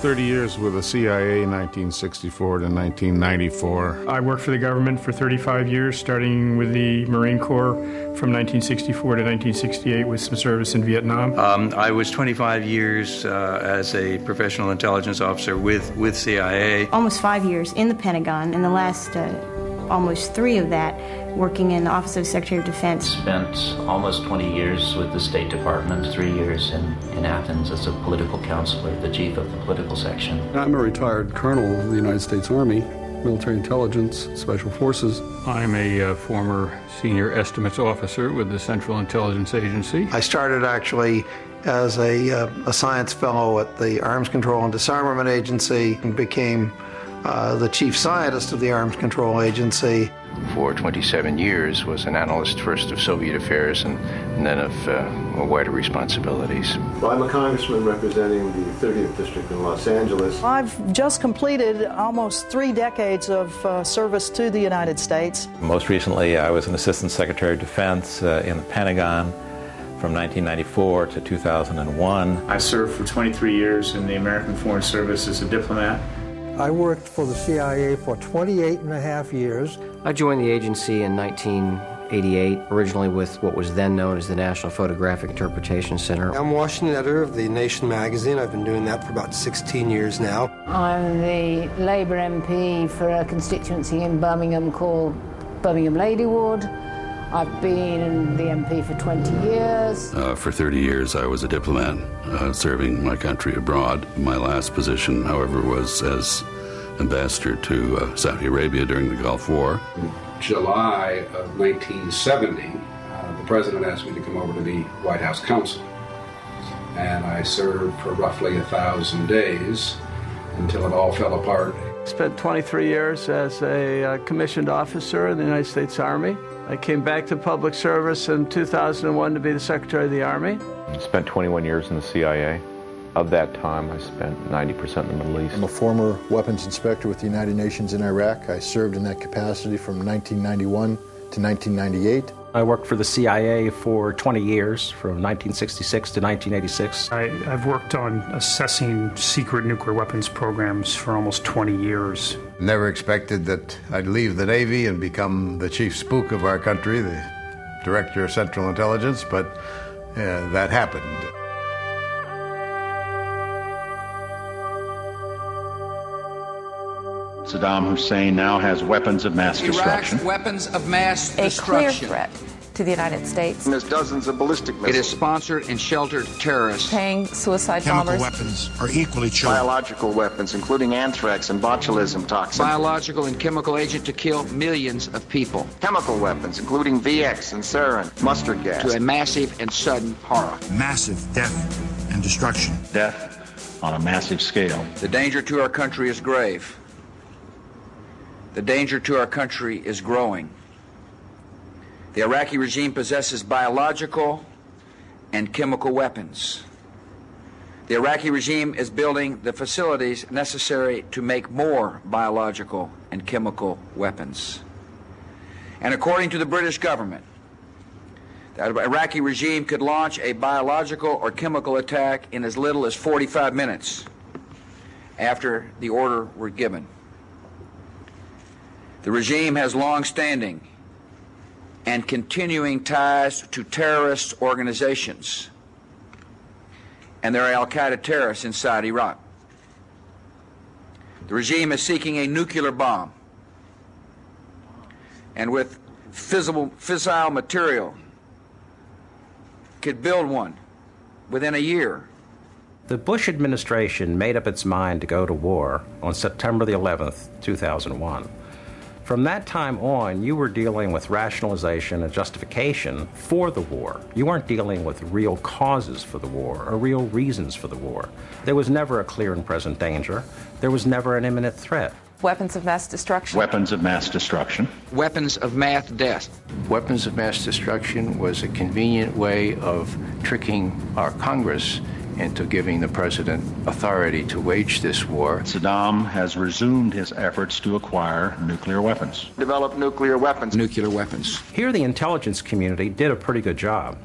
30 years with the CIA, 1964 to 1994. I worked for the government for 35 years, starting with the Marine Corps from 1964 to 1968 with some service in Vietnam. I was 25 years as a professional intelligence officer with CIA. Almost 5 years in the Pentagon, and the last almost 3 of that working in the Office of Secretary of Defense. Spent almost 20 years with the State Department, 3 years in Athens as a political counselor, the chief of the political section. I'm a retired colonel of the United States Army, military intelligence, special forces. I'm a former senior estimates officer with the Central Intelligence Agency. I started actually as a science fellow at the Arms Control and Disarmament Agency and became the chief scientist of the Arms Control Agency. For 27 years was an analyst first of Soviet affairs and then of wider responsibilities. Well, I'm a congressman representing the 30th District in Los Angeles. I've just completed almost 3 decades of service to the United States. Most recently, I was an assistant secretary of defense in the Pentagon from 1994 to 2001. I served for 23 years in the American Foreign Service as a diplomat. I worked for the CIA for 28 and a half years. I joined the agency in 1988, originally with what was then known as the National Photographic Interpretation Center. I'm Washington editor of The Nation magazine. I've been doing that for about 16 years now. I'm the Labour MP for a constituency in Birmingham called Birmingham Lady Ward. I've been the MP for 20 years. For 30 years I was a diplomat serving my country abroad. My last position, however, was as ambassador to Saudi Arabia during the Gulf War. In July of 1970, the president asked me to come over to the White House Council. And I served for roughly 1,000 days until it all fell apart. Spent 23 years as a commissioned officer in the United States Army. I came back to public service in 2001 to be the Secretary of the Army. Spent 21 years in the CIA. Of that time, I spent 90% in the Middle East. I'm a former weapons inspector with the United Nations in Iraq. I served in that capacity from 1991 to 1998. I worked for the CIA for 20 years, from 1966 to 1986. I've worked on assessing secret nuclear weapons programs for almost 20 years. Never expected that I'd leave the Navy and become the chief spook of our country, the director of Central Intelligence, but that happened. Saddam Hussein now has weapons of mass destruction. Iraq's weapons of mass destruction. A clear threat to the United States. There's dozens of ballistic missiles. It has sponsored and sheltered terrorists. Paying suicide bombers. Chemical weapons are equally true. Biological weapons, including anthrax and botulism toxins. Biological and chemical agent to kill millions of people. Chemical weapons, including VX and sarin, mustard gas. To a massive and sudden horror. Massive death and destruction. Death on a massive scale. The danger to our country is grave. The danger to our country is growing. The Iraqi regime possesses biological and chemical weapons. The Iraqi regime is building the facilities necessary to make more biological and chemical weapons. And according to the British government, the Iraqi regime could launch a biological or chemical attack in as little as 45 minutes after the order were given. The regime has long-standing and continuing ties to terrorist organizations, and there are al-Qaeda terrorists inside Iraq. The regime is seeking a nuclear bomb, and with fissile material could build one within a year. The Bush administration made up its mind to go to war on September the 11th, 2001. From that time on, you were dealing with rationalization and justification for the war. You weren't dealing with real causes for the war or real reasons for the war. There was never a clear and present danger. There was never an imminent threat. Weapons of mass destruction. Weapons of mass destruction. Weapons of mass death. Weapons of mass destruction was a convenient way of tricking our Congress into giving the president authority to wage this war. Saddam has resumed his efforts to acquire nuclear weapons. Develop nuclear weapons. Nuclear weapons. Here the intelligence community did a pretty good job.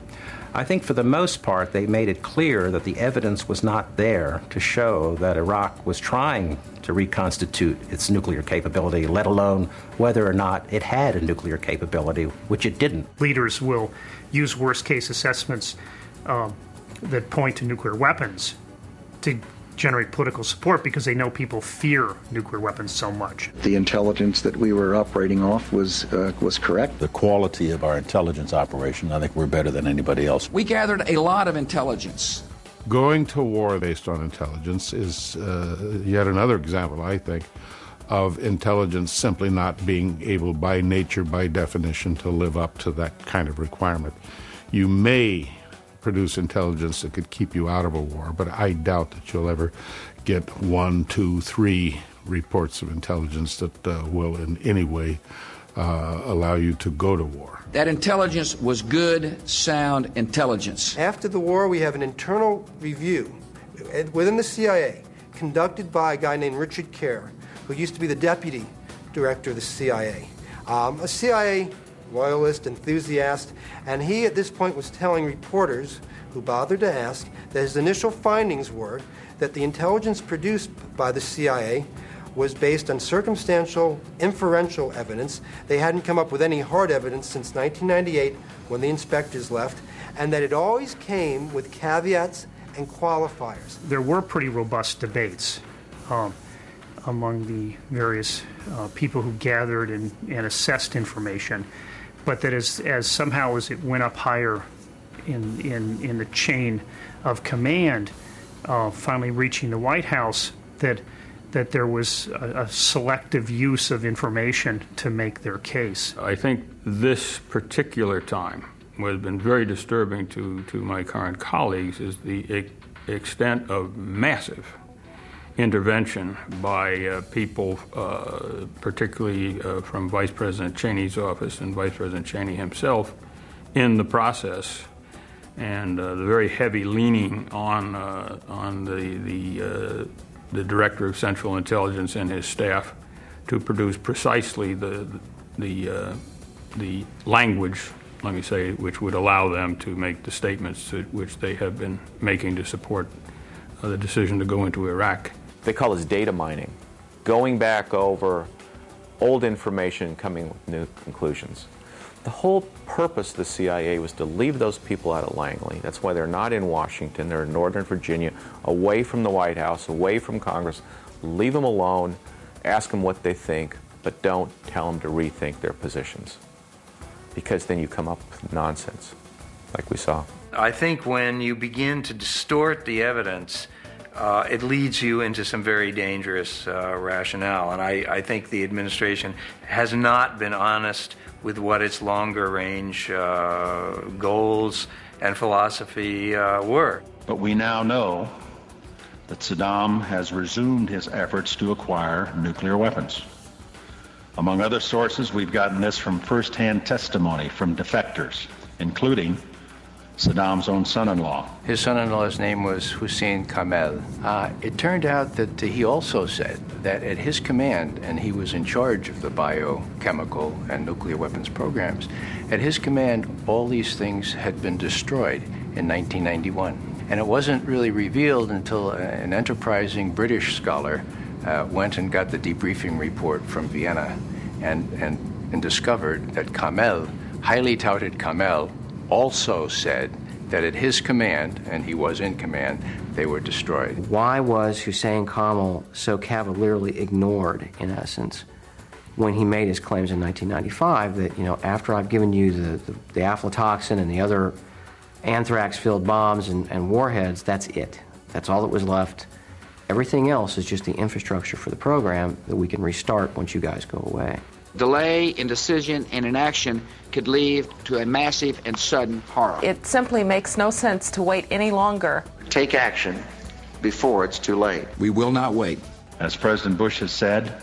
I think for the most part they made it clear that the evidence was not there to show that Iraq was trying to reconstitute its nuclear capability, let alone whether or not it had a nuclear capability, which it didn't. Leaders will use worst-case assessments that point to nuclear weapons to generate political support because they know people fear nuclear weapons so much. The intelligence that we were operating off was correct. The quality of our intelligence operation, I think we're better than anybody else. We gathered a lot of intelligence. Going to war based on intelligence is yet another example, I think, of intelligence simply not being able by nature, by definition, to live up to that kind of requirement. You may produce intelligence that could keep you out of a war, but I doubt that you'll ever get 1, 2, 3 reports of intelligence that will in any way allow you to go to war. That intelligence was good, sound intelligence. After the war, we have an internal review within the CIA conducted by a guy named Richard Kerr, who used to be the deputy director of the CIA. A CIA loyalist, enthusiast, and he at this point was telling reporters who bothered to ask that his initial findings were that the intelligence produced by the CIA was based on circumstantial, inferential evidence. They hadn't come up with any hard evidence since 1998 when the inspectors left, and that it always came with caveats and qualifiers. There were pretty robust debates among the various people who gathered and assessed information, but that as somehow as it went up higher in the chain of command, finally reaching the White House, that there was a selective use of information to make their case. I think this particular time, what has been very disturbing to my current colleagues, is the extent of massive intervention by people, particularly from Vice President Cheney's office and Vice President Cheney himself, in the process, and the very heavy leaning on the Director of Central Intelligence and his staff to produce precisely the language, let me say, which would allow them to make the statements which they have been making to support the decision to go into Iraq. They call this data mining, going back over old information and coming with new conclusions. The whole purpose of the CIA was to leave those people out of Langley. That's why they're not in Washington. They're in Northern Virginia, away from the White House, away from Congress. Leave them alone, ask them what they think, but don't tell them to rethink their positions, because then you come up with nonsense, like we saw. I think when you begin to distort the evidence, it leads you into some very dangerous rationale. And I think the administration has not been honest with what its longer range goals and philosophy were. But we now know that Saddam has resumed his efforts to acquire nuclear weapons. Among other sources, we've gotten this from first-hand testimony from defectors, including Saddam's own son-in-law. His son-in-law's name was Hussein Kamel. It turned out that he also said that at his command, and he was in charge of the biochemical and nuclear weapons programs, at his command, all these things had been destroyed in 1991. And it wasn't really revealed until an enterprising British scholar went and got the debriefing report from Vienna and discovered that Kamel, highly touted Kamel, also said that at his command, and he was in command, they were destroyed. Why was Hussein Kamel so cavalierly ignored, in essence, when he made his claims in 1995 that, after I've given you the aflatoxin and the other anthrax-filled bombs and warheads, that's it. That's all that was left. Everything else is just the infrastructure for the program that we can restart once you guys go away. Delay in decision and inaction could lead to a massive and sudden horror. It simply makes no sense to wait any longer. Take action before it's too late. We will not wait. As President Bush has said,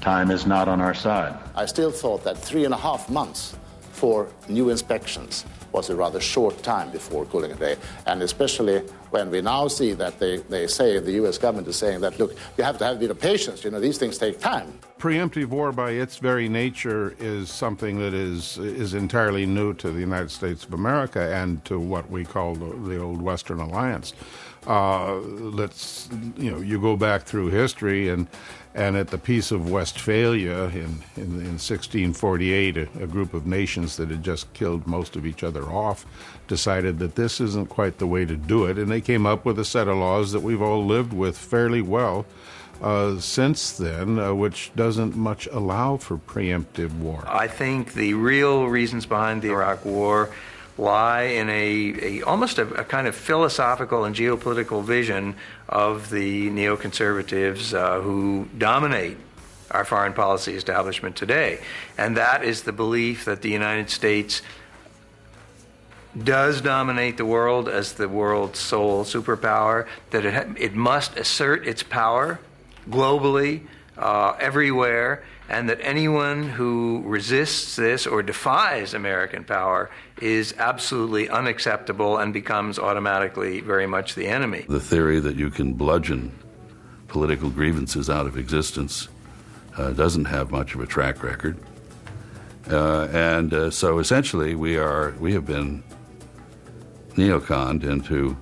time is not on our side. I still thought that 3.5 months for new inspections was a rather short time before cooling a day. And especially when we now see that they say, the U.S. government is saying that, look, you have to have a bit of patience, these things take time. Preemptive war by its very nature is something that is entirely new to the United States of America and to what we call the old Western Alliance. You go back through history and at the Peace of Westphalia in 1648, a group of nations that had just killed most of each other off decided that this isn't quite the way to do it, and they came up with a set of laws that we've all lived with fairly well since then, which doesn't much allow for preemptive war. I think the real reasons behind the Iraq War lie in almost a kind of philosophical and geopolitical vision of the neoconservatives who dominate our foreign policy establishment today. And that is the belief that the United States does dominate the world as the world's sole superpower, that it must assert its power globally, everywhere, and that anyone who resists this or defies American power is absolutely unacceptable and becomes automatically very much the enemy. The theory that you can bludgeon political grievances out of existence doesn't have much of a track record. So essentially we have been neoconned into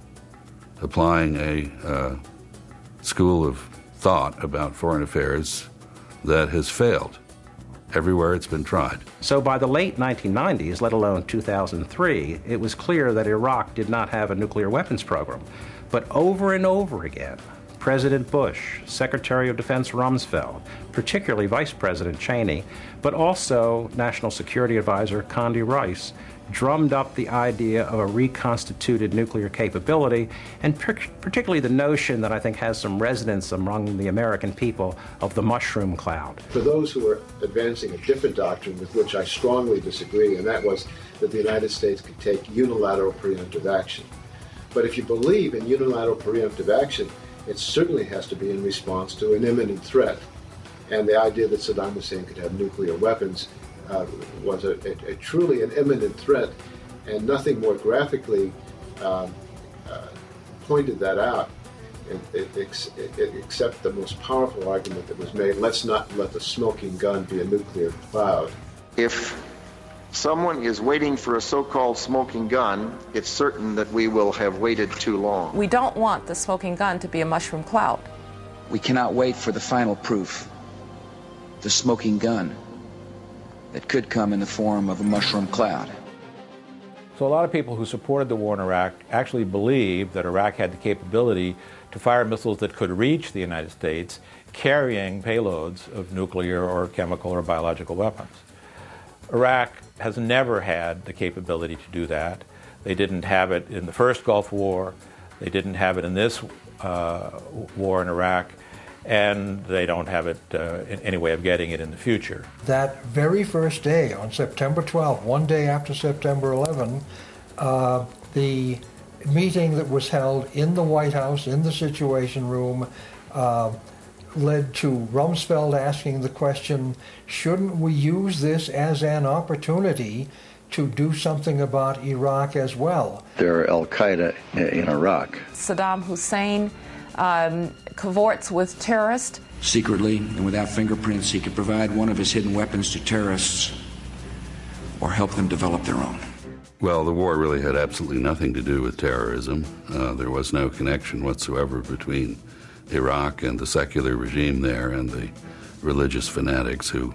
applying a school of thought about foreign affairs that has failed everywhere it's been tried. So by the late 1990s, let alone 2003, it was clear that Iraq did not have a nuclear weapons program. But over and over again, President Bush, Secretary of Defense Rumsfeld, particularly Vice President Cheney, but also National Security Advisor Condi Rice, drummed up the idea of a reconstituted nuclear capability, and particularly the notion that I think has some resonance among the American people of the mushroom cloud. For those who are advancing a different doctrine with which I strongly disagree, and that was that the United States could take unilateral preemptive action. But if you believe in unilateral preemptive action, it certainly has to be in response to an imminent threat. And the idea that Saddam Hussein could have nuclear weapons was a truly an imminent threat, and nothing more graphically pointed that out except the most powerful argument that was made: let's not let the smoking gun be a nuclear cloud. If someone is waiting for a so-called smoking gun, it's certain that we will have waited too long. We don't want the smoking gun to be a mushroom cloud. We cannot wait for the final proof, the smoking gun, that could come in the form of a mushroom cloud. So a lot of people who supported the war in Iraq actually believed that Iraq had the capability to fire missiles that could reach the United States, carrying payloads of nuclear or chemical or biological weapons. Iraq has never had the capability to do that. They didn't have it in the first Gulf War. They didn't have it in this war in Iraq. And they don't have it in any way of getting it in the future. That very first day, on September 12, one day after September 11, the meeting that was held in the White House, in the Situation Room, led to Rumsfeld asking the question, shouldn't we use this as an opportunity to do something about Iraq as well? There are al-Qaeda in Iraq. Saddam Hussein cavorts with terrorists. Secretly and without fingerprints, he could provide one of his hidden weapons to terrorists or help them develop their own. Well, the war really had absolutely nothing to do with terrorism. There was no connection whatsoever between Iraq and the secular regime there and the religious fanatics who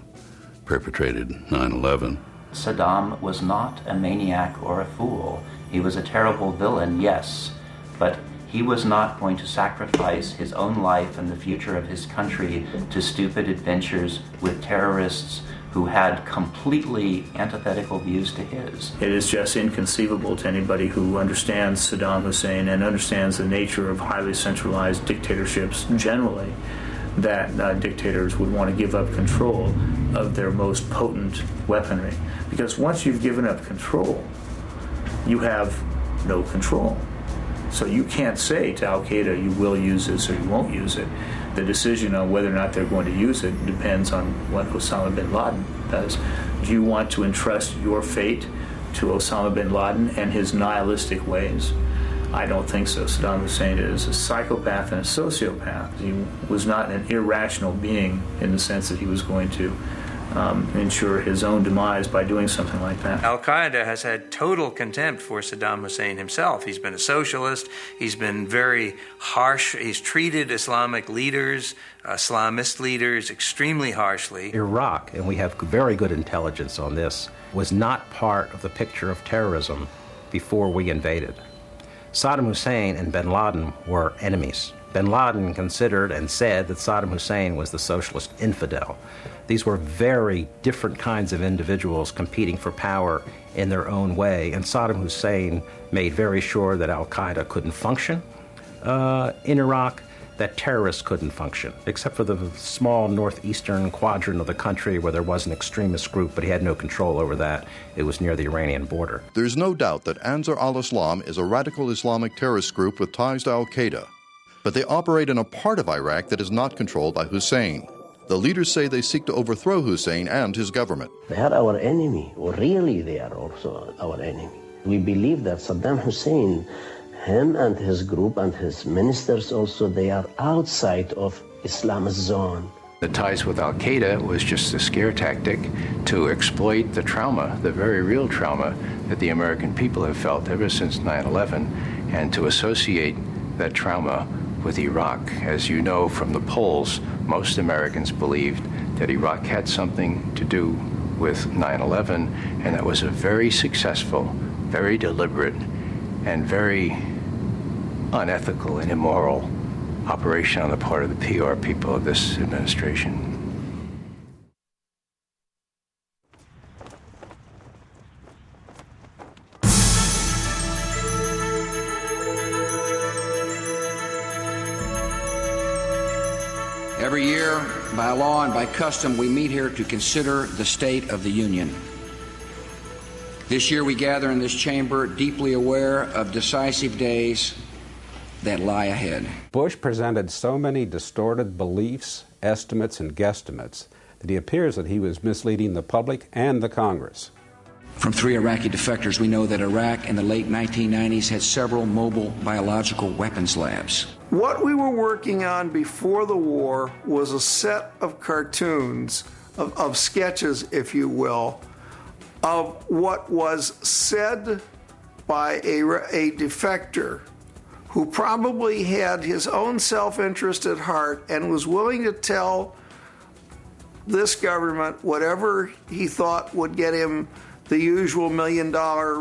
perpetrated 9/11. Saddam was not a maniac or a fool. He was a terrible villain, yes, but he was not going to sacrifice his own life and the future of his country to stupid adventures with terrorists who had completely antithetical views to his. It is just inconceivable to anybody who understands Saddam Hussein and understands the nature of highly centralized dictatorships generally, that dictators would want to give up control of their most potent weaponry. Because once you've given up control, you have no control. So you can't say to al-Qaeda, you will use this or you won't use it. The decision on whether or not they're going to use it depends on what Osama bin Laden does. Do you want to entrust your fate to Osama bin Laden and his nihilistic ways. I don't think so. Saddam Hussein is a psychopath and a sociopath. He was not an irrational being in the sense that he was going to ensure his own demise by doing something like that. Al-Qaeda has had total contempt for Saddam Hussein himself. He's been a socialist. He's been very harsh. He's treated Islamic leaders, Islamist leaders, extremely harshly. Iraq, and we have very good intelligence on this, was not part of the picture of terrorism before we invaded. Saddam Hussein and bin Laden were enemies. Bin Laden considered and said that Saddam Hussein was the socialist infidel. These were very different kinds of individuals competing for power in their own way, and Saddam Hussein made very sure that al-Qaeda couldn't function in Iraq, that terrorists couldn't function, except for the small northeastern quadrant of the country where there was an extremist group, but he had no control over that. It was near the Iranian border. There's no doubt that Ansar al-Islam is a radical Islamic terrorist group with ties to al-Qaeda, but they operate in a part of Iraq that is not controlled by Hussein. The leaders say they seek to overthrow Hussein and his government. They are our enemy, or really they are also our enemy. We believe that Saddam Hussein, him and his group and his ministers also, they are outside of Islam's zone. The ties with al-Qaeda was just a scare tactic to exploit the trauma, the very real trauma that the American people have felt ever since 9/11, and to associate that trauma with Iraq. As you know from the polls, most Americans believed that Iraq had something to do with 9/11, and that was a very successful, very deliberate, and very unethical and immoral operation on the part of the PR people of this administration. Every year, by law and by custom, we meet here to consider the state of the Union. This year we gather in this chamber deeply aware of decisive days that lie ahead. Bush presented so many distorted beliefs, estimates, and guesstimates that he appears that he was misleading the public and the Congress. From 3 Iraqi defectors, we know that Iraq in the late 1990s had several mobile biological weapons labs. What we were working on before the war was a set of cartoons, of sketches, if you will, of what was said by a defector who probably had his own self-interest at heart and was willing to tell this government whatever he thought would get him the usual $1 million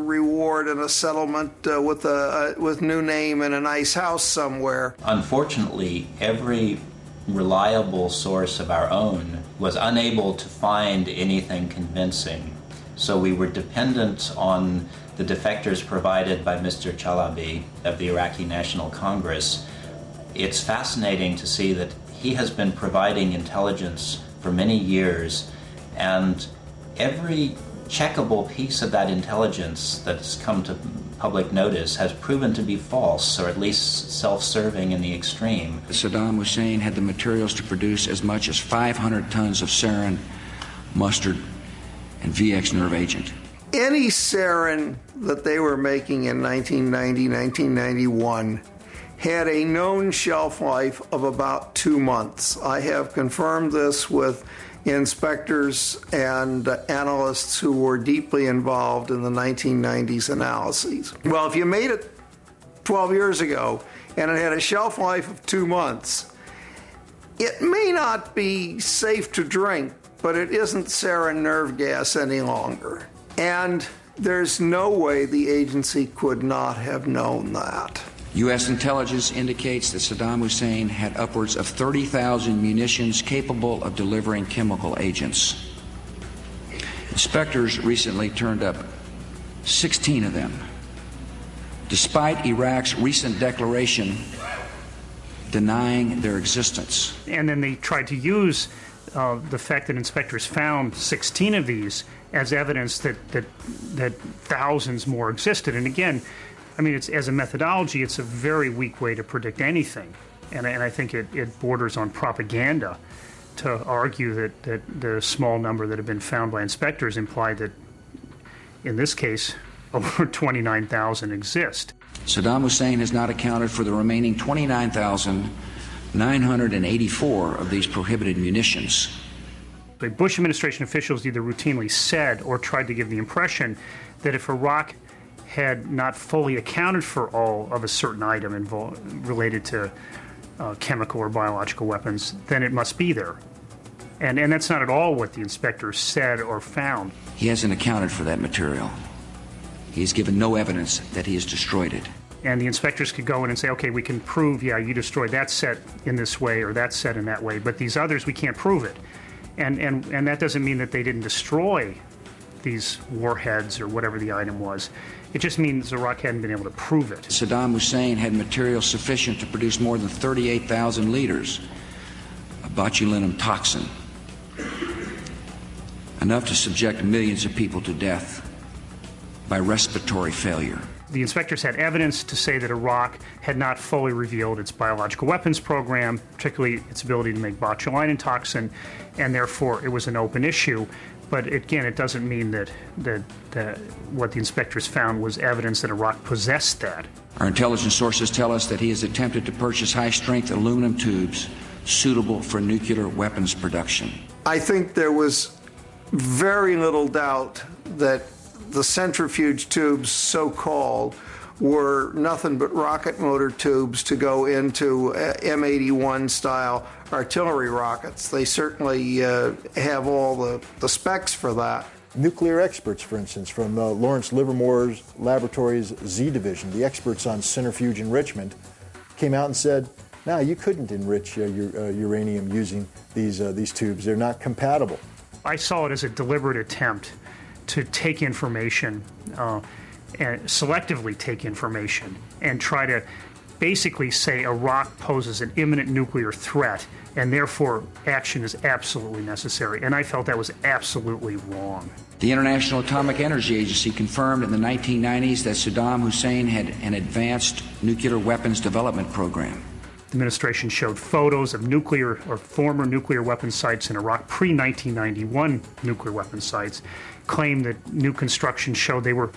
reward and a settlement with new name and a nice house somewhere. Unfortunately, every reliable source of our own was unable to find anything convincing. So we were dependent on the defectors provided by Mr. Chalabi of the Iraqi National Congress. It's fascinating to see that he has been providing intelligence for many years, and every checkable piece of that intelligence that's come to public notice has proven to be false, or at least self-serving in the extreme. Saddam Hussein had the materials to produce as much as 500 tons of sarin, mustard, and VX nerve agent. Any sarin that they were making in 1990, 1991 had a known shelf life of about 2 months. I have confirmed this with inspectors and analysts who were deeply involved in the 1990s analyses. Well, if you made it 12 years ago and it had a shelf life of 2 months, it may not be safe to drink, but it isn't sarin nerve gas any longer. And there's no way the agency could not have known that. U.S. intelligence indicates that Saddam Hussein had upwards of 30,000 munitions capable of delivering chemical agents. Inspectors recently turned up 16 of them, despite Iraq's recent declaration denying their existence. And then they tried to use the fact that inspectors found 16 of these as evidence that thousands more existed. And again, I mean, it's, as a methodology, it's a very weak way to predict anything. And I think it borders on propaganda to argue that the small number that have been found by inspectors implied that in this case, over 29,000 exist. Saddam Hussein has not accounted for the remaining 29,984 of these prohibited munitions. The Bush administration officials either routinely said or tried to give the impression that if Iraq had not fully accounted for all of a certain item related to chemical or biological weapons, then it must be there. And that's not at all what the inspectors said or found. He hasn't accounted for that material. He has given no evidence that he has destroyed it. And the inspectors could go in and say, okay, we can prove, yeah, you destroyed that set in this way or that set in that way, but these others, we can't prove it. And that doesn't mean that they didn't destroy these warheads or whatever the item was. It just means Iraq hadn't been able to prove it. Saddam Hussein had material sufficient to produce more than 38,000 liters of botulinum toxin, enough to subject millions of people to death by respiratory failure. The inspectors had evidence to say that Iraq had not fully revealed its biological weapons program, particularly its ability to make botulinum toxin, and therefore it was an open issue. But again, it doesn't mean that what the inspectors found was evidence that Iraq possessed that. Our intelligence sources tell us that he has attempted to purchase high-strength aluminum tubes suitable for nuclear weapons production. I think there was very little doubt that the centrifuge tubes, so-called, were nothing but rocket motor tubes to go into M81 style artillery rockets. They certainly have all the specs for that. Nuclear experts, for instance, from Lawrence Livermore's Laboratories Z Division, the experts on centrifuge enrichment, came out and said, no, you couldn't enrich uranium using these tubes. They're not compatible. I saw it as a deliberate attempt to take information and selectively take information and try to basically say Iraq poses an imminent nuclear threat and therefore action is absolutely necessary. And I felt that was absolutely wrong. The International Atomic Energy Agency confirmed in the 1990s that Saddam Hussein had an advanced nuclear weapons development program. The administration showed photos of nuclear or former nuclear weapon sites in Iraq, pre-1991 nuclear weapon sites, claimed that new construction showed they were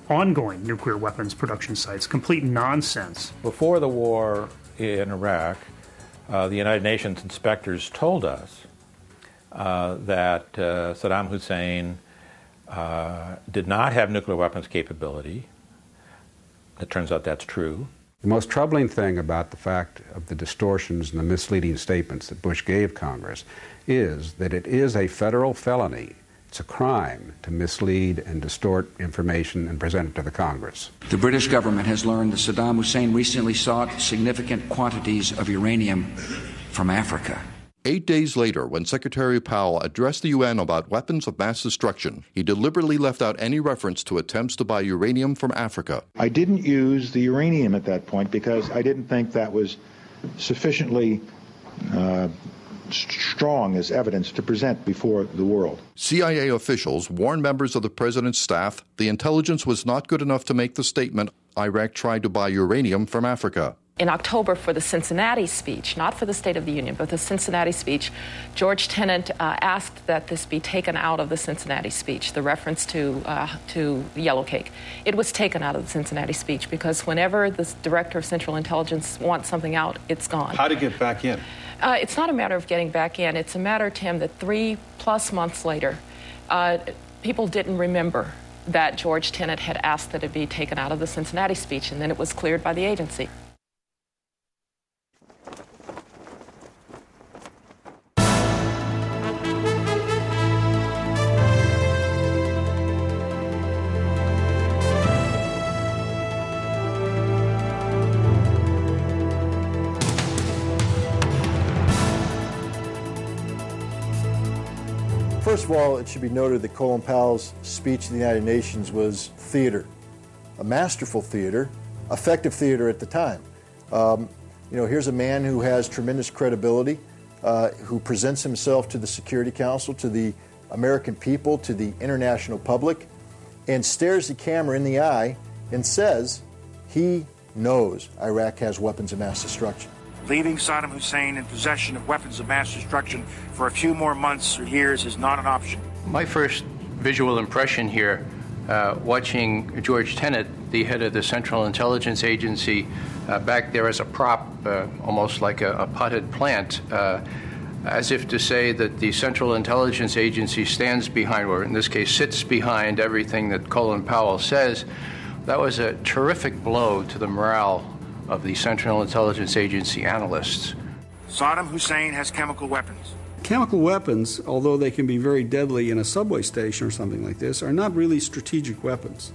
ongoing nuclear weapons production sites. Complete nonsense. Before the war in Iraq, the United Nations inspectors told us that Saddam Hussein did not have nuclear weapons capability. It turns out that's true. The most troubling thing about the fact of the distortions and the misleading statements that Bush gave Congress is that it is a federal felony. It's a crime to mislead and distort information and present it to the Congress. The British government has learned that Saddam Hussein recently sought significant quantities of uranium from Africa. 8 days later, when Secretary Powell addressed the UN about weapons of mass destruction, he deliberately left out any reference to attempts to buy uranium from Africa. I didn't use the uranium at that point because I didn't think that was sufficiently strong as evidence to present before the world. CIA officials warned members of the president's staff the intelligence was not good enough to make the statement, Iraq tried to buy uranium from Africa. In October, for the Cincinnati speech, not for the State of the Union, but the Cincinnati speech, George Tenet asked that this be taken out of the Cincinnati speech, the reference to yellow cake. It was taken out of the Cincinnati speech because whenever the Director of Central Intelligence wants something out, it's gone. How to get back in? It's not a matter of getting back in. It's a matter, Tim, that 3+ months later, people didn't remember that George Tenet had asked that it be taken out of the Cincinnati speech, and then it was cleared by the agency. First of all, it should be noted that Colin Powell's speech to the United Nations was theater, a masterful theater, effective theater at the time. Here's a man who has tremendous credibility, who presents himself to the Security Council, to the American people, to the international public, and stares the camera in the eye and says he knows Iraq has weapons of mass destruction. Leaving Saddam Hussein in possession of weapons of mass destruction for a few more months or years is not an option. My first visual impression here watching George Tenet, the head of the Central Intelligence Agency, back there as a prop, almost like a potted plant, as if to say that the Central Intelligence Agency stands behind, or in this case sits behind, everything that Colin Powell says. That was a terrific blow to the morale of the Central Intelligence Agency analysts. Saddam Hussein has chemical weapons. Chemical weapons, although they can be very deadly in a subway station or something like this, are not really strategic weapons.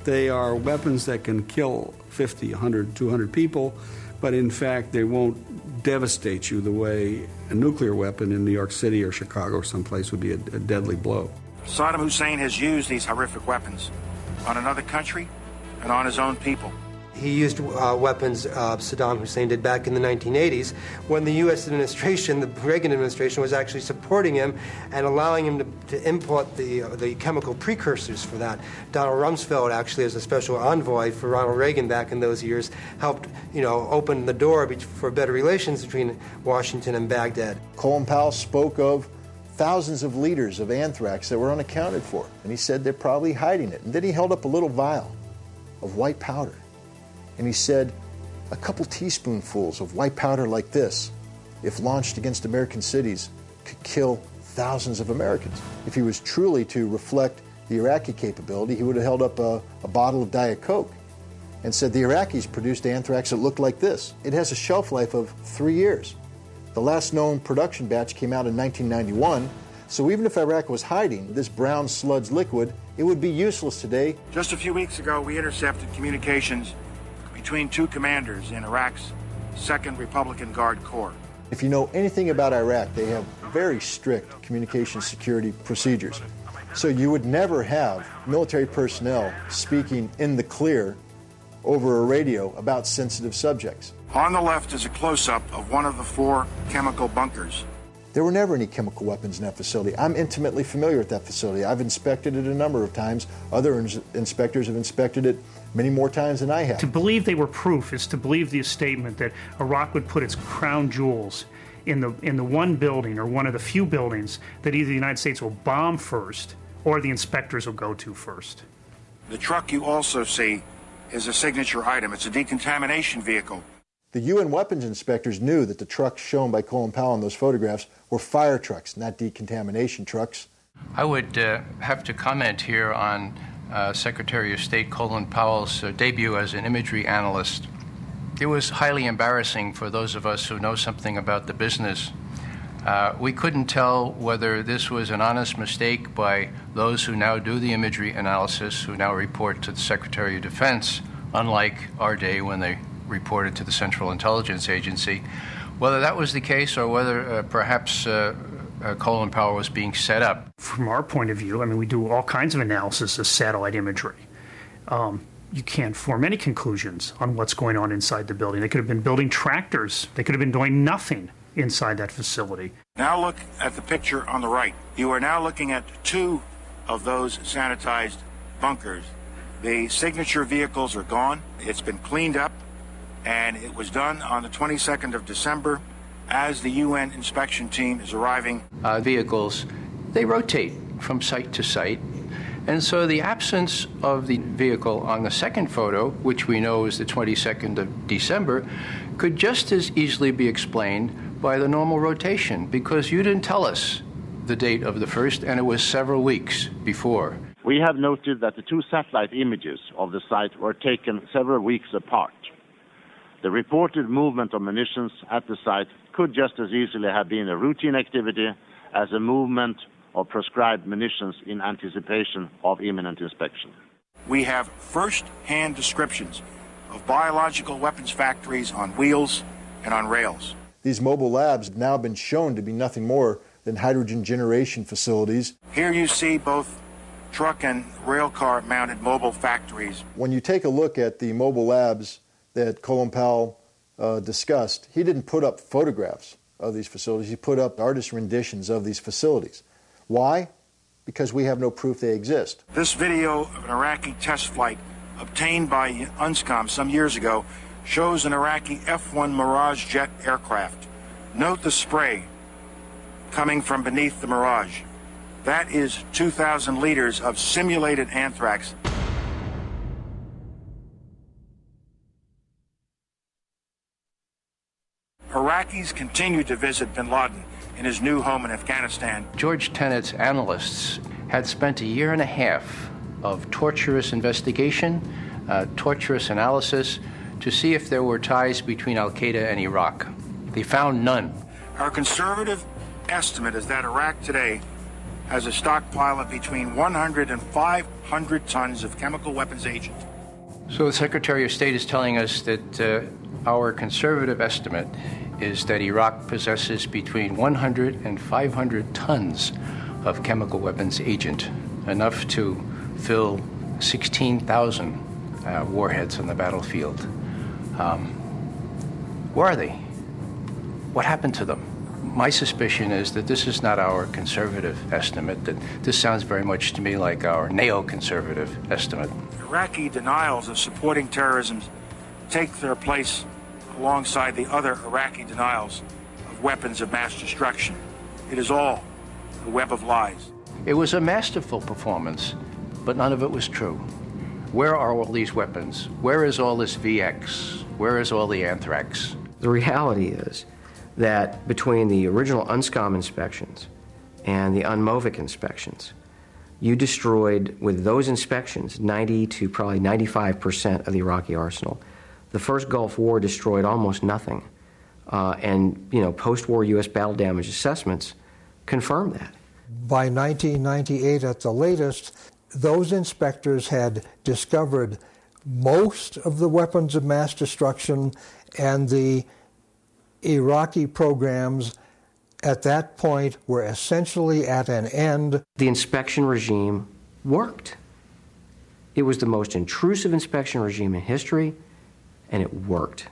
They are weapons that can kill 50, 100, 200 people, but in fact they won't devastate you the way a nuclear weapon in New York City or Chicago or someplace would be a deadly blow. Saddam Hussein has used these horrific weapons on another country and on his own people. He used weapons Saddam Hussein did back in the 1980s when the U.S. administration, the Reagan administration, was actually supporting him and allowing him to import the chemical precursors for that. Donald Rumsfeld, actually, as a special envoy for Ronald Reagan back in those years, helped open the door for better relations between Washington and Baghdad. Colin Powell spoke of thousands of liters of anthrax that were unaccounted for, and he said they're probably hiding it. And then he held up a little vial of white powder. And he said, a couple teaspoonfuls of white powder like this, if launched against American cities, could kill thousands of Americans. If he was truly to reflect the Iraqi capability, he would have held up a bottle of Diet Coke and said the Iraqis produced anthrax that looked like this. It has a shelf life of 3 years. The last known production batch came out in 1991, so even if Iraq was hiding this brown sludge liquid, it would be useless today. Just a few weeks ago, we intercepted communications between two commanders in Iraq's 2nd Republican Guard Corps. If you know anything about Iraq, they have very strict communication security procedures. So you would never have military personnel speaking in the clear over a radio about sensitive subjects. On the left is a close-up of one of the 4 chemical bunkers. There were never any chemical weapons in that facility. I'm intimately familiar with that facility. I've inspected it a number of times. Other inspectors have inspected it many more times than I have. To believe they were proof is to believe the statement that Iraq would put its crown jewels in the one building or one of the few buildings that either the United States will bomb first or the inspectors will go to first. The truck you also see is a signature item. It's a decontamination vehicle. The UN weapons inspectors knew that the trucks shown by Colin Powell in those photographs were fire trucks, not decontamination trucks. I would have to comment here on Secretary of State Colin Powell's debut as an imagery analyst. It was highly embarrassing for those of us who know something about the business. We couldn't tell whether this was an honest mistake by those who now do the imagery analysis, who now report to the Secretary of Defense, unlike our day when they reported to the Central Intelligence Agency, whether that was the case or whether perhaps Colin Powell was being set up. From our point of view, I mean, we do all kinds of analysis of satellite imagery. You can't form any conclusions on what's going on inside the building. They could have been building tractors. They could have been doing nothing inside that facility. Now look at the picture on the right. You are now looking at 2 of those sanitized bunkers. The signature vehicles are gone. It's been cleaned up, and it was done on the 22nd of December as the UN inspection team is arriving. Vehicles, they rotate from site to site. And so the absence of the vehicle on the second photo, which we know is the 22nd of December, could just as easily be explained by the normal rotation, because you didn't tell us the date of the first, and it was several weeks before. We have noted that the 2 satellite images of the site were taken several weeks apart. The reported movement of munitions at the site could just as easily have been a routine activity as a movement of prescribed munitions in anticipation of imminent inspection. We have first-hand descriptions of biological weapons factories on wheels and on rails. These mobile labs have now been shown to be nothing more than hydrogen generation facilities. Here you see both truck and rail car mounted mobile factories. When you take a look at the mobile labs that Colin Powell discussed, he didn't put up photographs of these facilities. He put up artist renditions of these facilities. Why? Because we have no proof they exist. This video of an Iraqi test flight obtained by UNSCOM some years ago shows an Iraqi F-1 Mirage jet aircraft. Note the spray coming from beneath the Mirage. That is 2,000 liters of simulated anthrax. Iraqis continue to visit bin Laden in his new home in Afghanistan. George Tenet's analysts had spent a year and a half of torturous investigation, torturous analysis, to see if there were ties between al-Qaeda and Iraq. They found none. Our conservative estimate is that Iraq today has a stockpile of between 100 and 500 tons of chemical weapons agent. So the Secretary of State is telling us that our conservative estimate is that Iraq possesses between 100 and 500 tons of chemical weapons agent, enough to fill 16,000 warheads on the battlefield. Where are they? What happened to them? My suspicion is that this is not our conservative estimate, that this sounds very much to me like our neoconservative estimate. Iraqi denials of supporting terrorism take their place alongside the other Iraqi denials of weapons of mass destruction. It is all a web of lies. It was a masterful performance, but none of it was true. Where are all these weapons? Where is all this VX? Where is all the anthrax? The reality is that between the original UNSCOM inspections and the UNMOVIC inspections, you destroyed, with those inspections, 90 to probably 95% of the Iraqi arsenal. The first Gulf War destroyed almost nothing. And post-war U.S. battle damage assessments confirm that. By 1998 at the latest, those inspectors had discovered most of the weapons of mass destruction, and the Iraqi programs at that point were essentially at an end. The inspection regime worked. It was the most intrusive inspection regime in history, and it worked.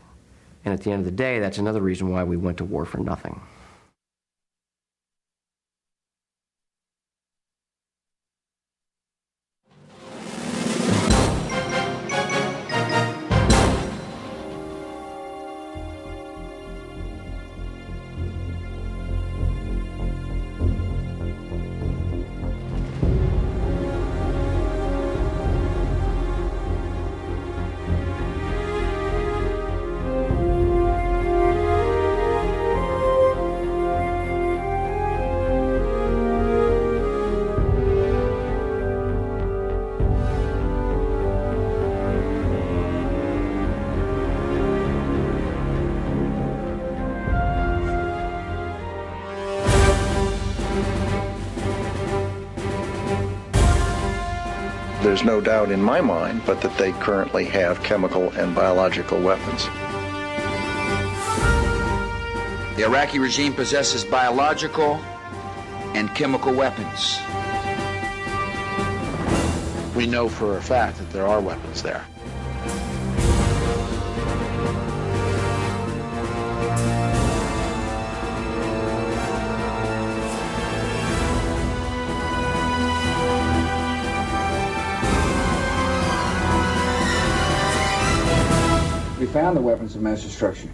And at the end of the day, that's another reason why we went to war for nothing. There's no doubt in my mind, but that they currently have chemical and biological weapons. The Iraqi regime possesses biological and chemical weapons. We know for a fact that there are weapons there. We found the weapons of mass destruction.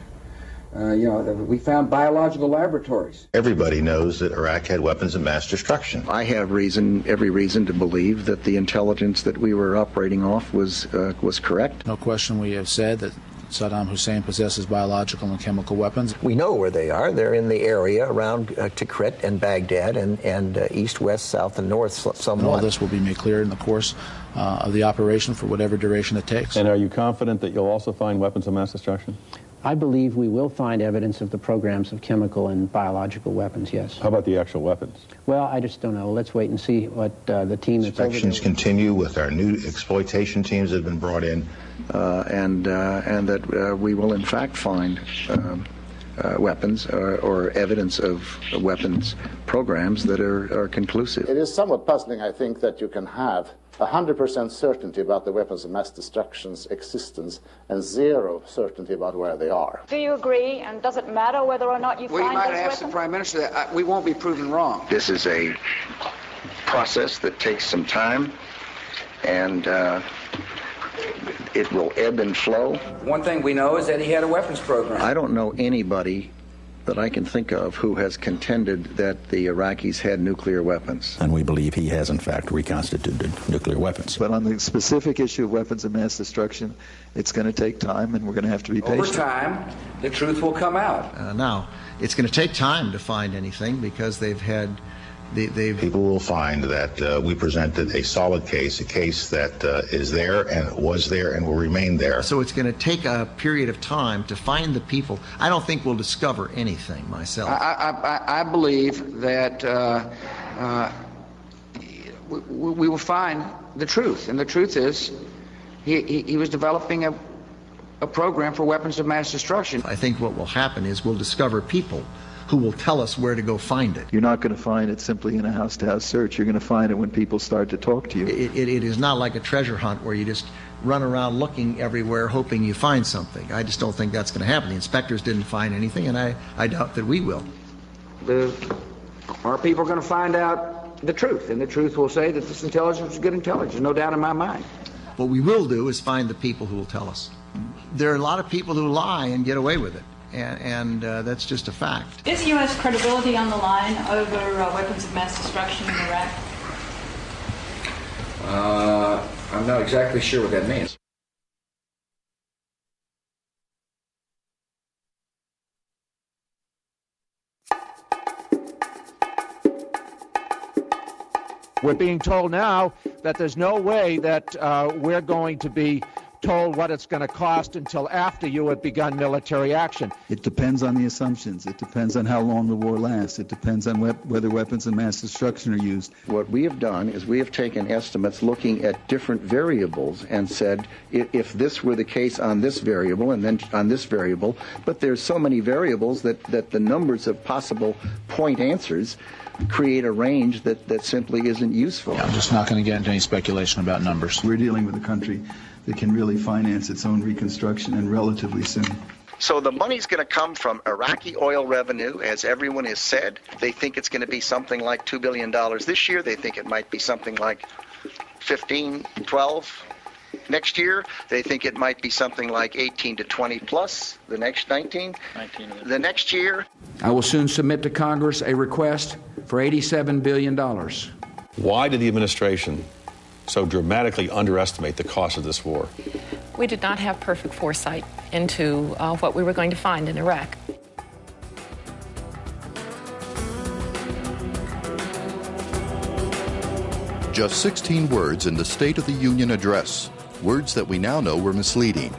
We found biological laboratories. Everybody knows that Iraq had weapons of mass destruction. I have every reason to believe that the intelligence that we were operating off was correct. No question we have said that Saddam Hussein possesses biological and chemical weapons. We know where they are. They're in the area around Tikrit and Baghdad and east, west, south, and north somewhat. And all this will be made clear in the course of the operation for whatever duration it takes. And are you confident that you'll also find weapons of mass destruction? I believe we will find evidence of the programs of chemical and biological weapons, yes. How about the actual weapons? Well, I just don't know. Let's wait and see what the team that's over there... Inspections continue with our new exploitation teams that have been brought in, and that we will in fact find weapons or evidence of weapons programs that are conclusive. It is somewhat puzzling, I think, that you can have 100% certainty about the weapons of mass destruction's existence and zero certainty about where they are. Do you agree, and does it matter whether or not you find those weapons? We might ask the Prime Minister that. We won't be proven wrong. This is a process that takes some time, and it will ebb and flow. One thing we know is that he had a weapons program. I don't know anybody that I can think of who has contended that the Iraqis had nuclear weapons. And we believe he has, in fact, reconstituted nuclear weapons. But on the specific issue of weapons of mass destruction, it's going to take time, and we're going to have to be patient. Over time, the truth will come out. Now, it's going to take time to find anything because they've had... People will find that we presented a solid case, a case that is there and was there and will remain there. So it's going to take a period of time to find the people. I don't think we'll discover anything myself. I believe that we will find the truth, and the truth is he was developing a program for weapons of mass destruction. I think what will happen is we'll discover people who will tell us where to go find it. You're not going to find it simply in a house-to-house search. You're going to find it when people start to talk to you. It is not like a treasure hunt where you just run around looking everywhere hoping you find something. I just don't think that's going to happen. The inspectors didn't find anything, and I doubt that we will. Our people are going to find out the truth, and the truth will say that this intelligence is good intelligence, no doubt in my mind. What we will do is find the people who will tell us. There are a lot of people who lie and get away with it. And that's just a fact. Is U.S. credibility on the line over weapons of mass destruction in Iraq? I'm not exactly sure what that means. We're being told now that there's no way that we're going to be told what it's going to cost until after you have begun military action. It depends on the assumptions. It depends on how long the war lasts. It depends on whether weapons of mass destruction are used. What we have done is we have taken estimates looking at different variables and said, if this were the case on this variable and then on this variable, but there's so many variables that the numbers of possible point answers create a range that simply isn't useful. Yeah, I'm just not going to get into any speculation about numbers. We're dealing with a country that can really finance its own reconstruction and relatively soon. So the money's going to come from Iraqi oil revenue, as everyone has said. They think it's going to be something like $2 billion this year. They think it might be something like 15, 12 next year. They think it might be something like 18 to 20 plus the next 19. The next year. I will soon submit to Congress a request for $87 billion. Why did the administration so dramatically underestimate the cost of this war? We did not have perfect foresight into what we were going to find in Iraq. Just 16 words in the State of the Union address, words that we now know were misleading.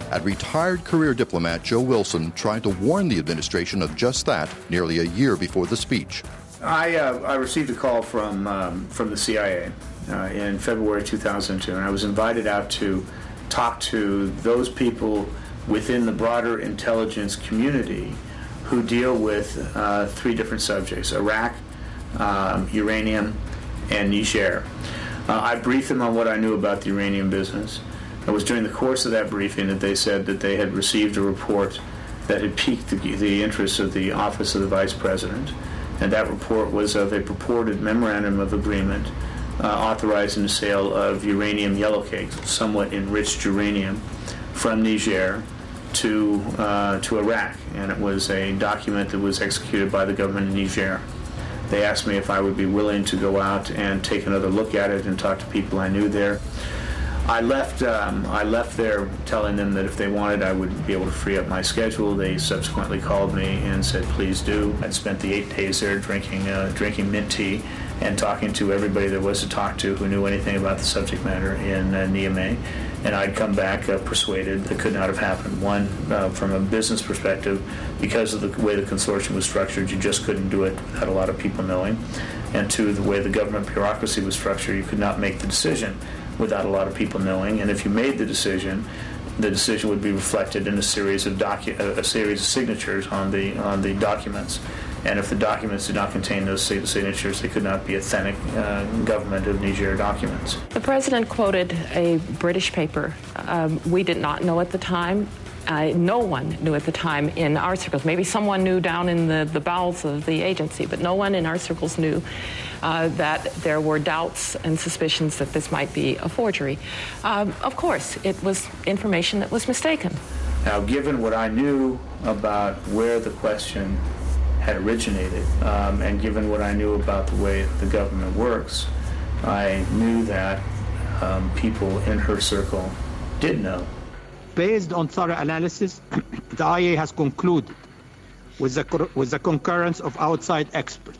And retired career diplomat Joe Wilson tried to warn the administration of just that nearly a year before the speech. I received a call from the CIA in February 2002, and I was invited out to talk to those people within the broader intelligence community who deal with three different subjects: Iraq, uranium, and Niger. I briefed them on what I knew about the uranium business. It was during the course of that briefing that they said that they had received a report that had piqued the interest of the Office of the Vice President, and that report was of a purported memorandum of agreement authorizing the sale of uranium yellowcake, somewhat enriched uranium, from Niger to Iraq, and it was a document that was executed by the government of Niger. They asked me if I would be willing to go out and take another look at it and talk to people I knew there. I left there telling them that if they wanted, I would be able to free up my schedule. They subsequently called me and said, please do. I'd spent the 8 days there drinking mint tea and talking to everybody there was to talk to who knew anything about the subject matter in Niamey. And I'd come back persuaded that could not have happened. One, from a business perspective, because of the way the consortium was structured, you just couldn't do it without a lot of people knowing. And two, the way the government bureaucracy was structured, you could not make the decision without a lot of people knowing. And if you made the decision would be reflected in a series of signatures on the documents. And if the documents did not contain those signatures, they could not be authentic government of Niger documents. The president quoted a British paper. We did not know at the time. No one knew at the time in our circles. Maybe someone knew down in the bowels of the agency, but no one in our circles knew that there were doubts and suspicions that this might be a forgery. Of course, it was information that was mistaken. Now, given what I knew about where the question had originated. And given what I knew about the way the government works, I knew that people in her circle did know. Based on thorough analysis, the IA has concluded, with the concurrence of outside experts,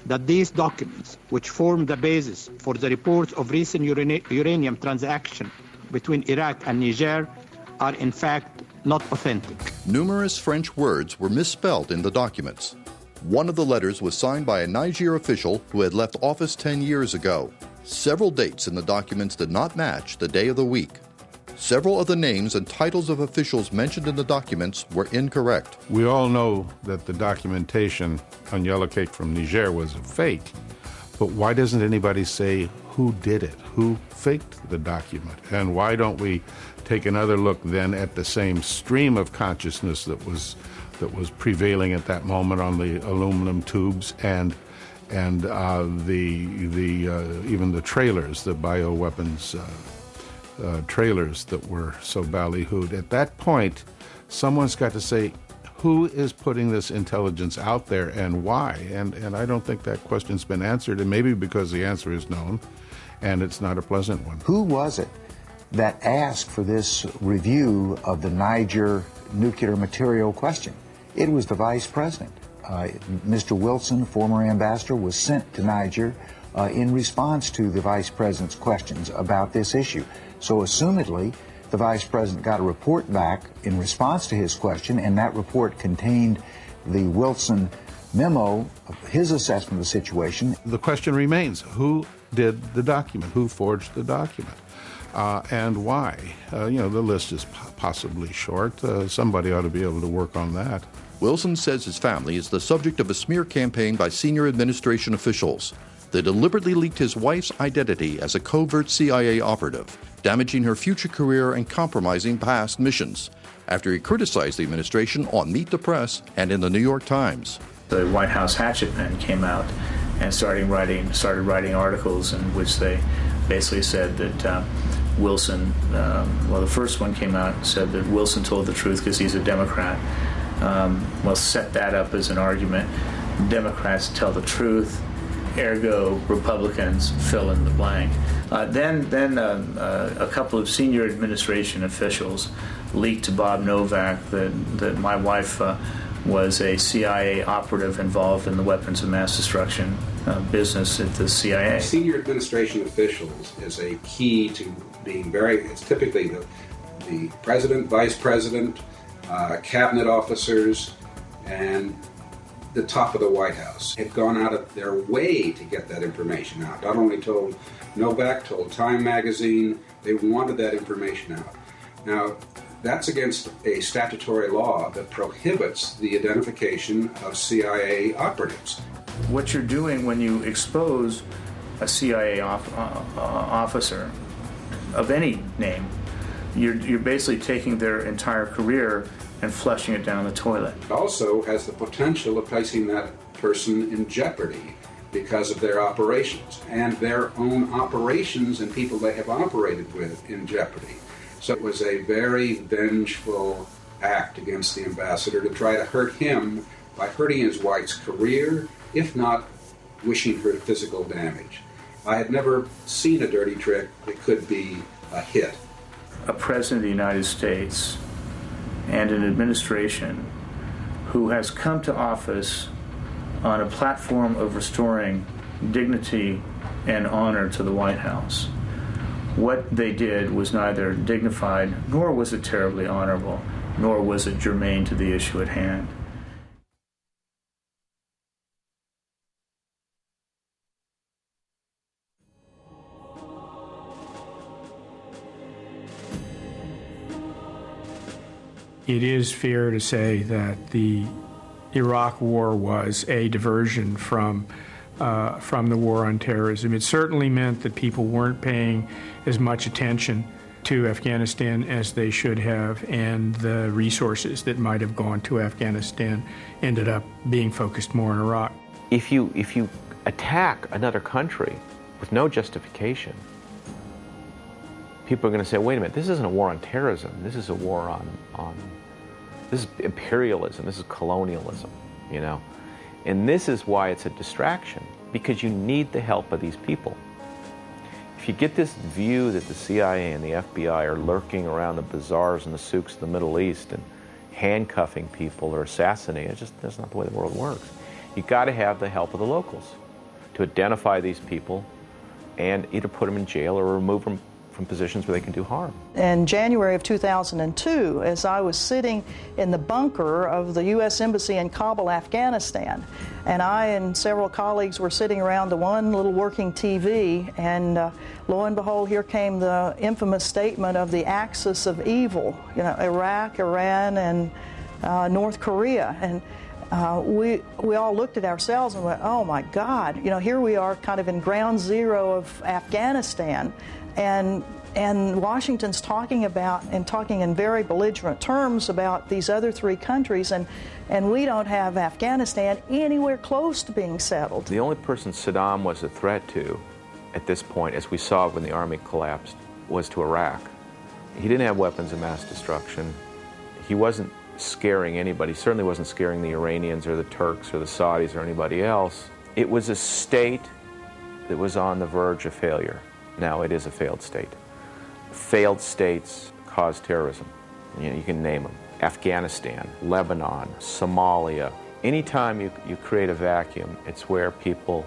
that these documents, which form the basis for the reports of recent uranium transaction between Iraq and Niger, are in fact not authentic. Numerous French words were misspelled in the documents. One of the letters was signed by a Niger official who had left office 10 years ago. Several dates in the documents did not match the day of the week. Several of the names and titles of officials mentioned in the documents were incorrect. We all know that the documentation on yellow cake from Niger was a fake, but why doesn't anybody say who did it, who faked the document? And why don't we take another look then at the same stream of consciousness that was prevailing at that moment on the aluminum tubes and even the trailers, the bioweapons trailers that were so ballyhooed. At that point, someone's got to say, who is putting this intelligence out there and why? And I don't think that question's been answered, and maybe because the answer is known, and it's not a pleasant one. Who was it that asked for this review of the Niger nuclear material question? It was the Vice President. Mr. Wilson, former ambassador, was sent to Niger in response to the Vice President's questions about this issue. So assumedly, the Vice President got a report back in response to his question, and that report contained the Wilson memo, his assessment of the situation. The question remains, who did the document? Who forged the document? And why? The list is possibly short. Somebody ought to be able to work on that. Wilson says his family is the subject of a smear campaign by senior administration officials. They deliberately leaked his wife's identity as a covert CIA operative, damaging her future career and compromising past missions, after he criticized the administration on Meet the Press and in the New York Times. The White House hatchet men came out and started writing articles in which they basically said that Wilson, the first one came out and said that Wilson told the truth because he's a Democrat. Set that up as an argument. Democrats tell the truth, ergo Republicans fill in the blank. Then a couple of senior administration officials leaked to Bob Novak that my wife was a CIA operative involved in the weapons of mass destruction business at the CIA. Senior administration officials is a key to being it's typically the president, vice president, cabinet officers, and the top of the White House had gone out of their way to get that information out. Not only told Novak, told Time magazine, they wanted that information out. Now, that's against a statutory law that prohibits the identification of CIA operatives. What you're doing when you expose a CIA officer of any name, you're basically taking their entire career and flushing it down the toilet. It also has the potential of placing that person in jeopardy because of their operations and their own operations and people they have operated with in jeopardy. So it was a very vengeful act against the ambassador to try to hurt him by hurting his wife's career, if not wishing her physical damage. I had never seen a dirty trick that could be a hit. A president of the United States and an administration who has come to office on a platform of restoring dignity and honor to the White House. What they did was neither dignified, nor was it terribly honorable, nor was it germane to the issue at hand. It is fair to say that the Iraq War was a diversion from the war on terrorism. It certainly meant that people weren't paying as much attention to Afghanistan as they should have, and the resources that might have gone to Afghanistan ended up being focused more in Iraq. If you attack another country with no justification, people are going to say, wait a minute, this isn't a war on terrorism, this is a war on this is imperialism, this is colonialism, you know. And this is why it's a distraction, because you need the help of these people. If you get this view that the CIA and the FBI are lurking around the bazaars and the souks of the Middle East and handcuffing people or assassinating, that's not the way the world works. You've got to have the help of the locals to identify these people and either put them in jail or remove them from positions where they can do harm. In January of 2002, as I was sitting in the bunker of the U.S. Embassy in Kabul, Afghanistan, and I and several colleagues were sitting around the one little working TV, and lo and behold, here came the infamous statement of the axis of evil, Iraq, Iran, and North Korea. And we all looked at ourselves and went, oh my God, here we are kind of in ground zero of Afghanistan, and Washington's talking in very belligerent terms about these other three countries, and we don't have Afghanistan anywhere close to being settled. The only person Saddam was a threat to at this point, as we saw when the army collapsed, was to Iraq. He didn't have weapons of mass destruction. He wasn't scaring anybody, certainly wasn't scaring the Iranians or the Turks or the Saudis or anybody else. It was a state that was on the verge of failure. Now it is a failed state. Failed states cause terrorism. You can name them. Afghanistan, Lebanon, Somalia. Anytime you create a vacuum, it's where people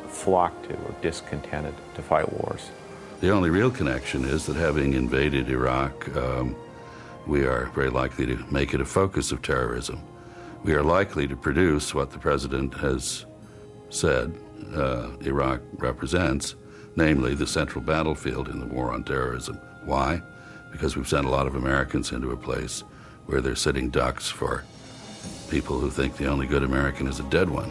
flock to or discontented to fight wars. The only real connection is that having invaded Iraq, we are very likely to make it a focus of terrorism. We are likely to produce what the president has said Iraq represents, namely the central battlefield in the war on terrorism. Why? Because we've sent a lot of Americans into a place where they're sitting ducks for people who think the only good American is a dead one.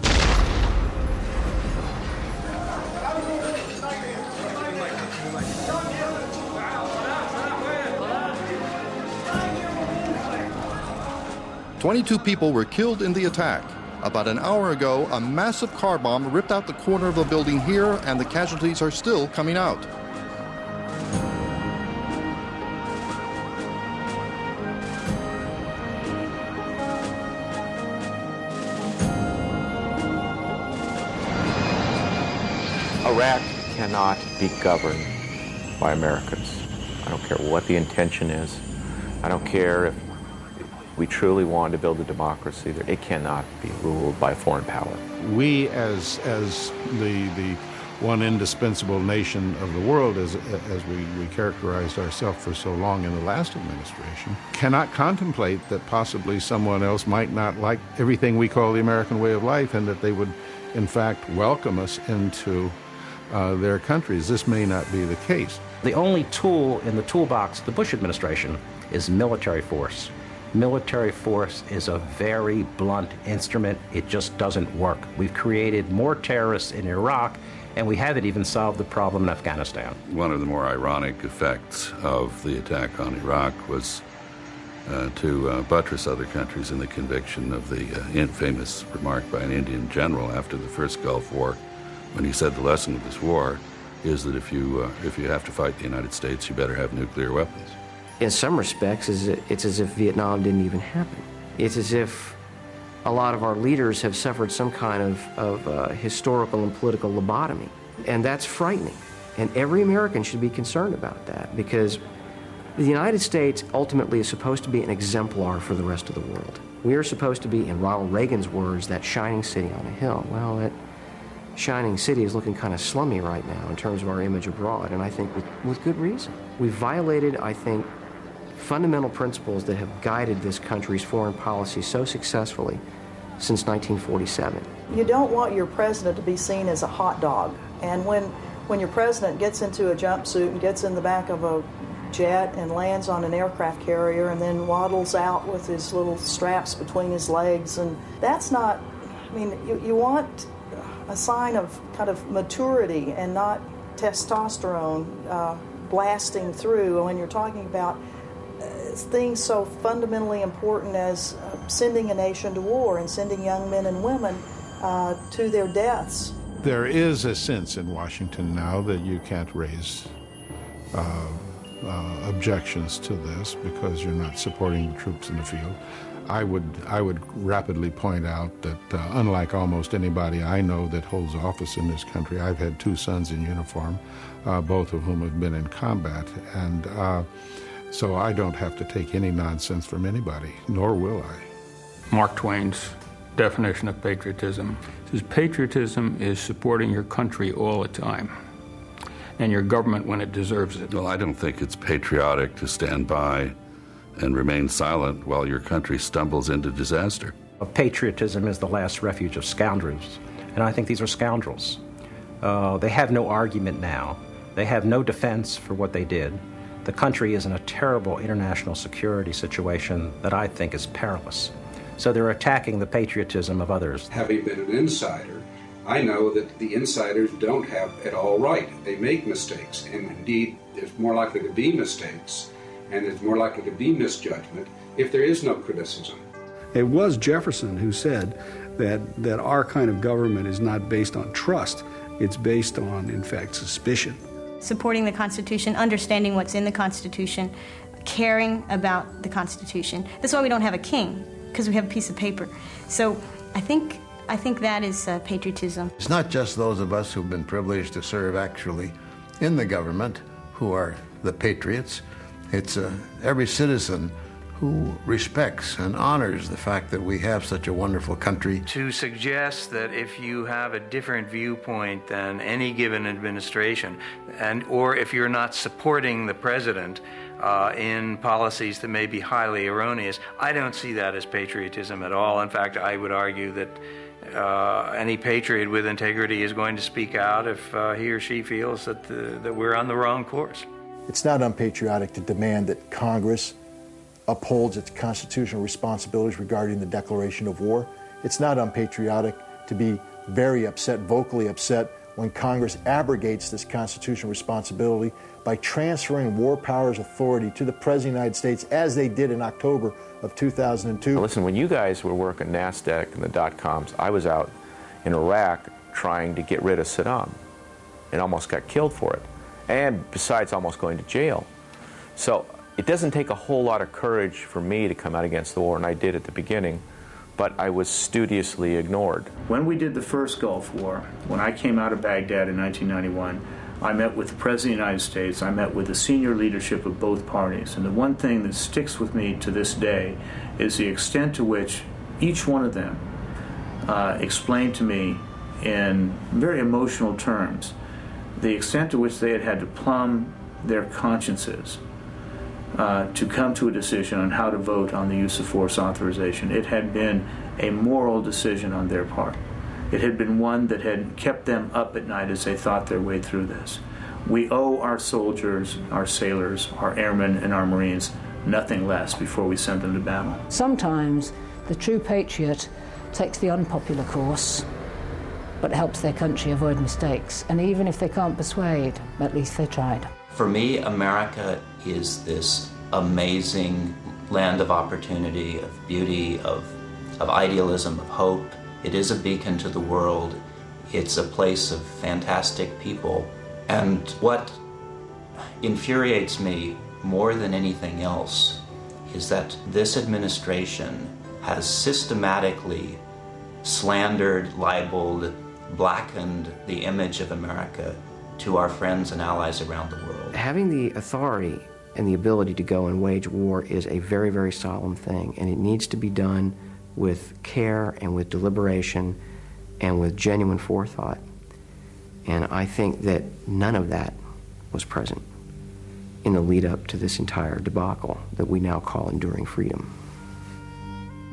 "22 people were killed in the attack. About an hour ago, a massive car bomb ripped out the corner of a building here, and the casualties are still coming out." Iraq cannot be governed by Americans. I don't care what the intention is. I don't care if we truly want to build a democracy. It cannot be ruled by a foreign power. We, as the one indispensable nation of the world, as we characterized ourselves for so long in the last administration, cannot contemplate that possibly someone else might not like everything we call the American way of life, and that they would, in fact, welcome us into their countries. This may not be the case. The only tool in the toolbox of the Bush administration is military force. Military force is a very blunt instrument. It just doesn't work. We've created more terrorists in Iraq, and we haven't even solved the problem in Afghanistan. One of the more ironic effects of the attack on Iraq was to buttress other countries in the conviction of the infamous remark by an Indian general after the first Gulf War, when he said the lesson of this war is that if you have to fight the United States, you better have nuclear weapons. In some respects, it's as if Vietnam didn't even happen. It's as if a lot of our leaders have suffered some kind of historical and political lobotomy. And that's frightening. And every American should be concerned about that, because the United States ultimately is supposed to be an exemplar for the rest of the world. We are supposed to be, in Ronald Reagan's words, that shining city on a hill. Well, that shining city is looking kind of slummy right now in terms of our image abroad, and I think with good reason. We've violated, I think, fundamental principles that have guided this country's foreign policy so successfully since 1947. You don't want your president to be seen as a hot dog. And when your president gets into a jumpsuit and gets in the back of a jet and lands on an aircraft carrier and then waddles out with his little straps between his legs, and that's not, you want a sign of kind of maturity and not testosterone blasting through when you're talking about things so fundamentally important as sending a nation to war and sending young men and women to their deaths. There is a sense in Washington now that you can't raise objections to this because you're not supporting the troops in the field. I would rapidly point out that unlike almost anybody I know that holds office in this country, I've had 2 sons in uniform, both of whom have been in combat, and so I don't have to take any nonsense from anybody, nor will I. Mark Twain's definition of patriotism is patriotism is supporting your country all the time and your government when it deserves it. Well, I don't think it's patriotic to stand by and remain silent while your country stumbles into disaster. Patriotism is the last refuge of scoundrels, and I think these are scoundrels. They have no argument now. They have no defense for what they did. The country is in a terrible international security situation that I think is perilous. So they're attacking the patriotism of others. Having been an insider, I know that the insiders don't have it all right. They make mistakes, and indeed there's more likely to be mistakes and there's more likely to be misjudgment if there is no criticism. It was Jefferson who said that our kind of government is not based on trust. It's based on, in fact, suspicion. Supporting the Constitution, understanding what's in the Constitution, caring about the Constitution. That's why we don't have a king, because we have a piece of paper. So I think that is patriotism. It's not just those of us who've been privileged to serve actually in the government who are the patriots. It's every citizen who respects and honors the fact that we have such a wonderful country. To suggest that if you have a different viewpoint than any given administration, or if you're not supporting the president in policies that may be highly erroneous, I don't see that as patriotism at all. In fact, I would argue that any patriot with integrity is going to speak out if he or she feels that we're on the wrong course. It's not unpatriotic to demand that Congress upholds its constitutional responsibilities regarding the declaration of war. It's not unpatriotic to be very upset, vocally upset, when Congress abrogates this constitutional responsibility by transferring war powers authority to the President of the United States, as they did in October of 2002. Listen, when you guys were working NASDAQ and the dot-coms, I was out in Iraq trying to get rid of Saddam and almost got killed for it. And besides, almost going to jail. So it doesn't take a whole lot of courage for me to come out against the war, and I did at the beginning, but I was studiously ignored. When we did the first Gulf War, when I came out of Baghdad in 1991, I met with the President of the United States, I met with the senior leadership of both parties, and the one thing that sticks with me to this day is the extent to which each one of them explained to me in very emotional terms the extent to which they had to plumb their consciences to come to a decision on how to vote on the use of force authorization. It had been a moral decision on their part. It had been one that had kept them up at night as they thought their way through this. We owe our soldiers, our sailors, our airmen, and our Marines nothing less before we send them to battle. Sometimes the true patriot takes the unpopular course, but helps their country avoid mistakes. And even if they can't persuade, at least they tried. For me, America is this amazing land of opportunity, of beauty, of idealism, of hope. It is a beacon to the world. It's a place of fantastic people. And what infuriates me more than anything else is that this administration has systematically slandered, libeled, blackened the image of America to our friends and allies around the world. Having the authority and the ability to go and wage war is a very, very solemn thing, and it needs to be done with care and with deliberation and with genuine forethought. And I think that none of that was present in the lead up to this entire debacle that we now call enduring freedom.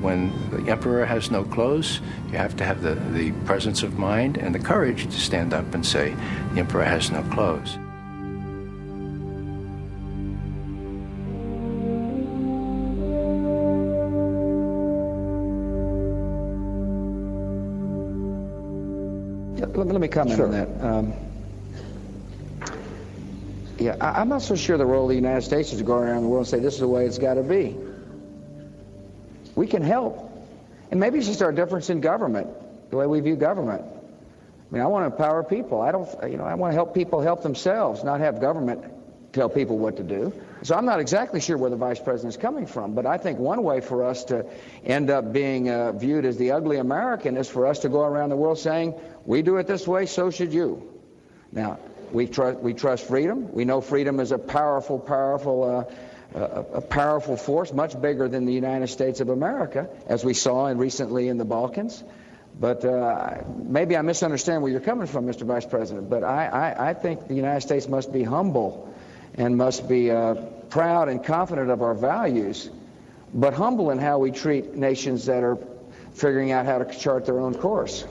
When the emperor has no clothes, you have to have the presence of mind and the courage to stand up and say, the emperor has no clothes. Let me comment on that. I'm not so sure the role of the United States is to go around the world and say this is the way it's got to be. We can help. And maybe it's just our difference in government, the way we view government. I mean, I want to empower people. I want to help people help themselves, not have government tell people what to do. So I'm not exactly sure where the vice president is coming from, but I think one way for us to end up being viewed as the ugly American is for us to go around the world saying, we do it this way, so should you. Now, we trust freedom. We know freedom is a powerful force, much bigger than the United States of America, as we saw recently in the Balkans. But maybe I misunderstand where you're coming from, Mr. Vice President, but I think the United States must be humble and must be proud and confident of our values, but humble in how we treat nations that are figuring out how to chart their own course.